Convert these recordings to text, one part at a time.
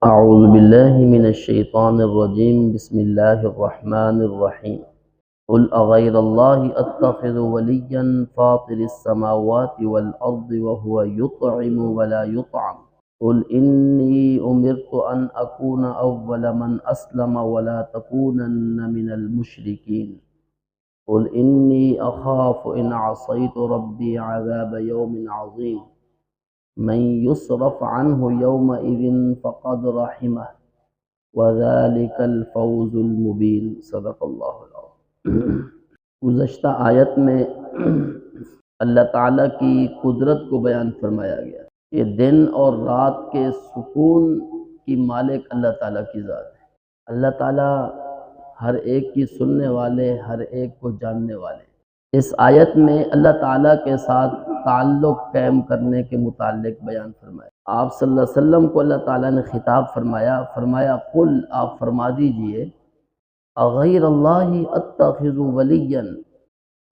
أعوذ بالله من الشيطان الرجيم بسم الله الرحمن الرحيم قل أغير الله أتخذ وليا فاطر السماوات والأرض وهو يطعم ولا يطعم قل إني أمرت أن أكون أول من أسلم ولا تكونن من المشركين قل إني أخاف إن عصيت ربي عذاب يوم عظيم من يصرف عنه يومئذ فقد رحمه وذلك الفوز المبين صدق اللہ العظیم۔ گزشتہ آیت میں اللہ تعالیٰ کی قدرت کو بیان فرمایا گیا کہ دن اور رات کے سکون کی مالک اللہ تعالیٰ کی ذات ہے۔ اللہ تعالیٰ ہر ایک کی سننے والے، ہر ایک کو جاننے والے۔ اس آیت میں اللہ تعالیٰ کے ساتھ تعلق قائم کرنے کے متعلق بیان فرمایا۔ آپ صلی اللہ علیہ وسلم کو اللہ تعالیٰ نے خطاب فرمایا قل آپ فرما دیجئے اغیر اللہ اتخذ ولیا،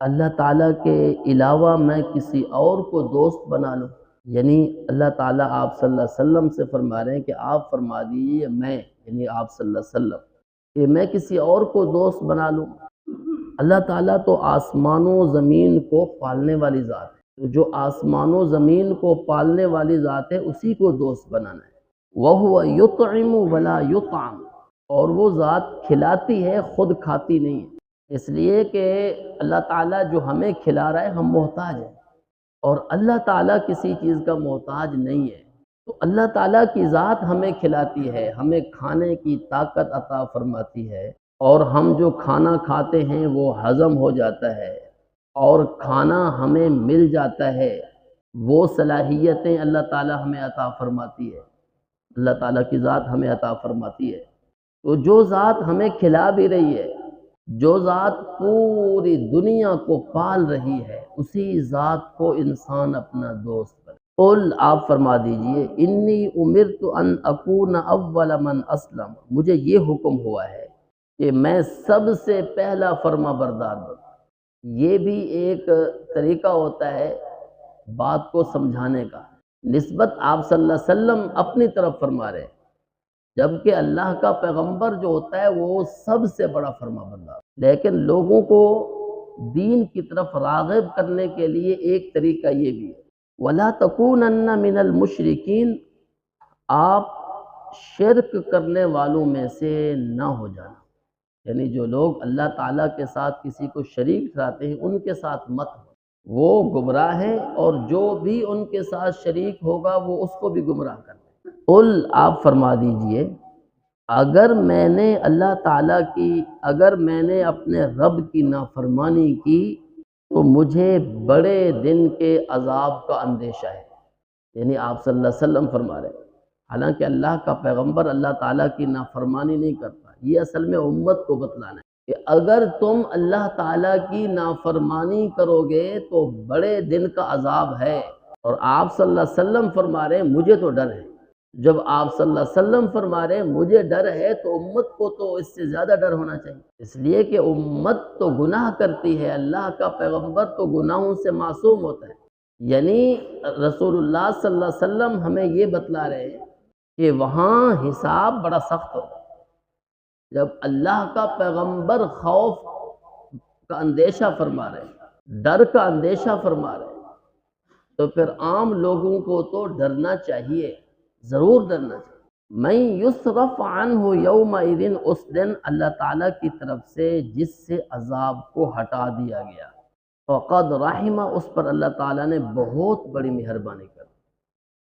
اللہ تعالیٰ کے علاوہ میں کسی اور کو دوست بنا لوں۔ یعنی اللہ تعالیٰ آپ صلی اللہ علیہ وسلم سے فرما رہے ہیں کہ آپ فرما دیجئے میں، یعنی آپ صلی اللہ علیہ وسلم، کہ میں کسی اور کو دوست بنا لوں۔ اللہ تعالیٰ تو آسمان و زمین کو پالنے والی ذات ہے، جو آسمان و زمین کو پالنے والی ذات ہے اسی کو دوست بنانا ہے۔ وَهُوَ يُطْعِمُ وَلَا يُطْعَمُ، اور وہ ذات کھلاتی ہے خود کھاتی نہیں ہے، اس لیے کہ اللہ تعالیٰ جو ہمیں کھلا رہا ہے ہم محتاج ہیں، اور اللہ تعالیٰ کسی چیز کا محتاج نہیں ہے۔ تو اللہ تعالیٰ کی ذات ہمیں کھلاتی ہے، ہمیں کھانے کی طاقت عطا فرماتی ہے، اور ہم جو کھانا کھاتے ہیں وہ ہضم ہو جاتا ہے، اور کھانا ہمیں مل جاتا ہے۔ وہ صلاحیتیں اللہ تعالیٰ ہمیں عطا فرماتی ہے، اللہ تعالیٰ کی ذات ہمیں عطا فرماتی ہے۔ تو جو ذات ہمیں کھلا بھی رہی ہے، جو ذات پوری دنیا کو پال رہی ہے، اسی ذات کو انسان اپنا دوست بنے۔ قل آپ فرما دیجئے انی امرت ان اکون اول من اسلم، مجھے یہ حکم ہوا ہے کہ میں سب سے پہلا فرما بردار بنوں۔ یہ بھی ایک طریقہ ہوتا ہے بات کو سمجھانے کا۔ نسبت آپ صلی اللہ علیہ وسلم اپنی طرف فرما رہے ہیں، جبکہ اللہ کا پیغمبر جو ہوتا ہے وہ سب سے بڑا فرما بردار، لیکن لوگوں کو دین کی طرف راغب کرنے کے لیے ایک طریقہ یہ بھی ہے وَلَا تَكُونَنَّ مِنَ الْمُشْرِكِينَ، آپ شرک کرنے والوں میں سے نہ ہو جانا۔ یعنی جو لوگ اللہ تعالیٰ کے ساتھ کسی کو شریک ٹھہراتے ہیں ان کے ساتھ مت ہو، وہ گمراہ ہے، اور جو بھی ان کے ساتھ شریک ہوگا وہ اس کو بھی گمراہ کرے۔ قل آپ فرما دیجئے اگر میں نے اللہ تعالیٰ کی، اگر میں نے اپنے رب کی نافرمانی کی تو مجھے بڑے دن کے عذاب کا اندیشہ ہے۔ یعنی آپ صلی اللہ علیہ وسلم فرما رہے ہیں، حالانکہ اللہ کا پیغمبر اللہ تعالیٰ کی نافرمانی نہیں کرتا، یہ اصل میں امت کو بتلانا ہے کہ اگر تم اللہ تعالیٰ کی نافرمانی کرو گے تو بڑے دن کا عذاب ہے۔ اور آپ صلی اللہ علیہ وسلم فرما رہے ہیں مجھے تو ڈر ہے۔ جب آپ صلی اللہ علیہ وسلم فرما رہے ہیں مجھے ڈر ہے تو امت کو تو اس سے زیادہ ڈر ہونا چاہیے، اس لیے کہ امت تو گناہ کرتی ہے، اللہ کا پیغمبر تو گناہوں سے معصوم ہوتا ہے۔ یعنی رسول اللہ صلی اللہ علیہ وسلم ہمیں یہ بتلا رہے ہیں کہ وہاں حساب بڑا سخت ہوگا۔ جب اللہ کا پیغمبر خوف کا اندیشہ فرما رہے ہیں، ڈر کا اندیشہ فرما رہے ہیں، تو پھر عام لوگوں کو تو ڈرنا چاہیے، ضرور ڈرنا چاہیے۔ من یصرف عنہ یومئذ، اس دن اللہ تعالیٰ کی طرف سے جس سے عذاب کو ہٹا دیا گیا، فقد رحمہ، اس پر اللہ تعالیٰ نے بہت بڑی مہربانی کر دی۔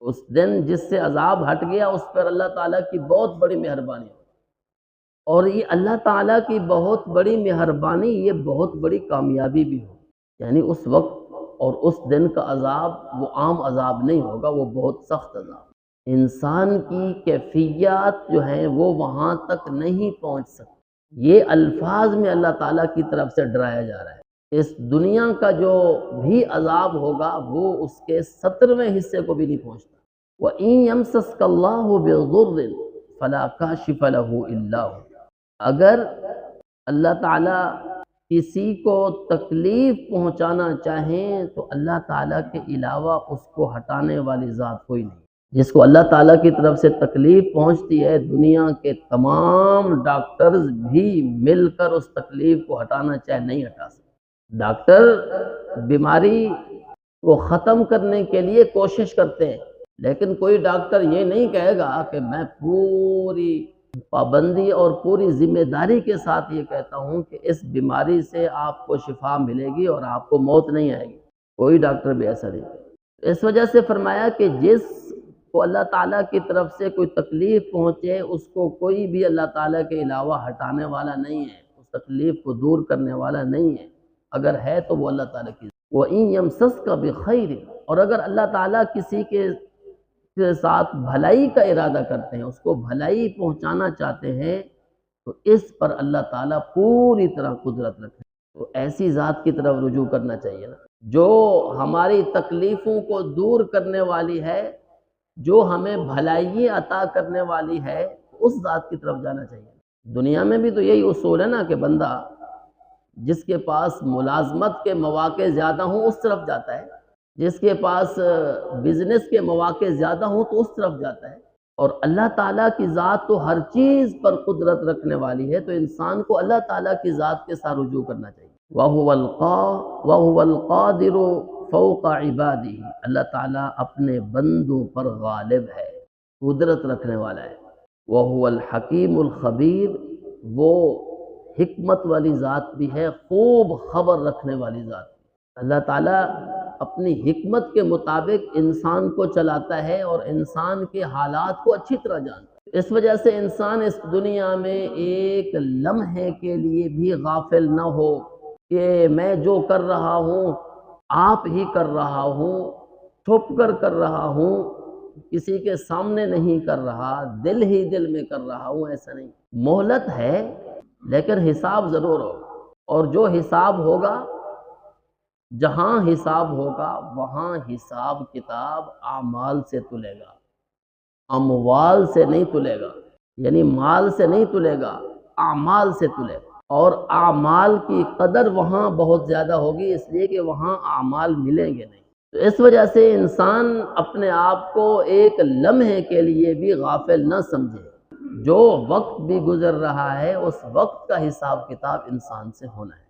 اس دن جس سے عذاب ہٹ گیا اس پر اللہ تعالیٰ کی بہت بڑی مہربانی ہو، اور یہ اللہ تعالیٰ کی بہت بڑی مہربانی یہ بہت بڑی کامیابی بھی ہو۔ یعنی اس وقت اور اس دن کا عذاب وہ عام عذاب نہیں ہوگا، وہ بہت سخت عذاب۔ انسان کی کیفیات جو ہیں وہ وہاں تک نہیں پہنچ سکتی۔ یہ الفاظ میں اللہ تعالیٰ کی طرف سے ڈرایا جا رہا ہے، اس دنیا کا جو بھی عذاب ہوگا وہ اس کے 70ویں حصے کو بھی نہیں پہنچتا۔ وَإِن يَمْسَسْكَ اللَّهُ بِضُرٍّ فَلَا كَاشِفَ لَهُ إِلَّا هُوَ، اگر اللہ تعالیٰ کسی کو تکلیف پہنچانا چاہیں تو اللہ تعالیٰ کے علاوہ اس کو ہٹانے والی ذات کوئی نہیں۔ جس کو اللہ تعالیٰ کی طرف سے تکلیف پہنچتی ہے، دنیا کے تمام ڈاکٹرز بھی مل کر اس تکلیف کو ہٹانا چاہے نہیں ہٹا سکتے۔ ڈاکٹر بیماری کو ختم کرنے کے لیے کوشش کرتے ہیں، لیکن کوئی ڈاکٹر یہ نہیں کہے گا کہ میں پوری پابندی اور پوری ذمہ داری کے ساتھ یہ کہتا ہوں کہ اس بیماری سے آپ کو شفا ملے گی اور آپ کو موت نہیں آئے گی۔ کوئی ڈاکٹر بھی ایسا نہیں کہے۔ اس وجہ سے فرمایا کہ جس کو اللہ تعالیٰ کی طرف سے کوئی تکلیف پہنچے، اس کو کوئی بھی اللہ تعالیٰ کے علاوہ ہٹانے والا نہیں ہے، اس تکلیف کو دور کرنے والا نہیں ہے، اگر ہے تو وہ اللہ تعالیٰ کی۔ وَإِن يَمْسَسْكَ بِخَيْرٍ، اور اگر اللہ تعالیٰ کسی کے ساتھ بھلائی کا ارادہ کرتے ہیں، اس کو بھلائی پہنچانا چاہتے ہیں، تو اس پر اللہ تعالیٰ پوری طرح قدرت رکھتے ہیں۔ تو ایسی ذات کی طرف رجوع کرنا چاہیے نا، جو ہماری تکلیفوں کو دور کرنے والی ہے، جو ہمیں بھلائی عطا کرنے والی ہے، اس ذات کی طرف جانا چاہیے۔ دنیا میں بھی تو یہی اصول ہے نا کہ بندہ جس کے پاس ملازمت کے مواقع زیادہ ہوں اس طرف جاتا ہے، جس کے پاس بزنس کے مواقع زیادہ ہوں تو اس طرف جاتا ہے، اور اللہ تعالیٰ کی ذات تو ہر چیز پر قدرت رکھنے والی ہے، تو انسان کو اللہ تعالیٰ کی ذات کے ساتھ رجوع کرنا چاہیے۔ وَهُوَ الْقَادِرُ فَوْقَ عِبَادِهِ، اللہ تعالیٰ اپنے بندوں پر غالب ہے، قدرت رکھنے والا ہے۔ وَهُوَ الْحَكِيمُ الْخَبِيرُ، وہ حکمت والی ذات بھی ہے، خوب خبر رکھنے والی ذات بھی۔ اللہ تعالیٰ اپنی حکمت کے مطابق انسان کو چلاتا ہے اور انسان کے حالات کو اچھی طرح جانتا ہے۔ اس وجہ سے انسان اس دنیا میں ایک لمحے کے لیے بھی غافل نہ ہو کہ میں جو کر رہا ہوں آپ ہی کر رہا ہوں، چھپ کر رہا ہوں، کسی کے سامنے نہیں کر رہا، دل ہی دل میں کر رہا ہوں، ایسا نہیں۔ مہلت ہے لیکن حساب ضرور ہوگا، اور جو حساب ہوگا، جہاں حساب ہوگا وہاں حساب کتاب اعمال سے تلے گا، اموال سے نہیں تلے گا، یعنی مال سے نہیں تلے گا، اعمال سے تلے گا، اور اعمال کی قدر وہاں بہت زیادہ ہوگی، اس لیے کہ وہاں اعمال ملیں گے نہیں۔ تو اس وجہ سے انسان اپنے آپ کو ایک لمحے کے لیے بھی غافل نہ سمجھے، جو وقت بھی گزر رہا ہے اس وقت کا حساب کتاب انسان سے ہونا ہے۔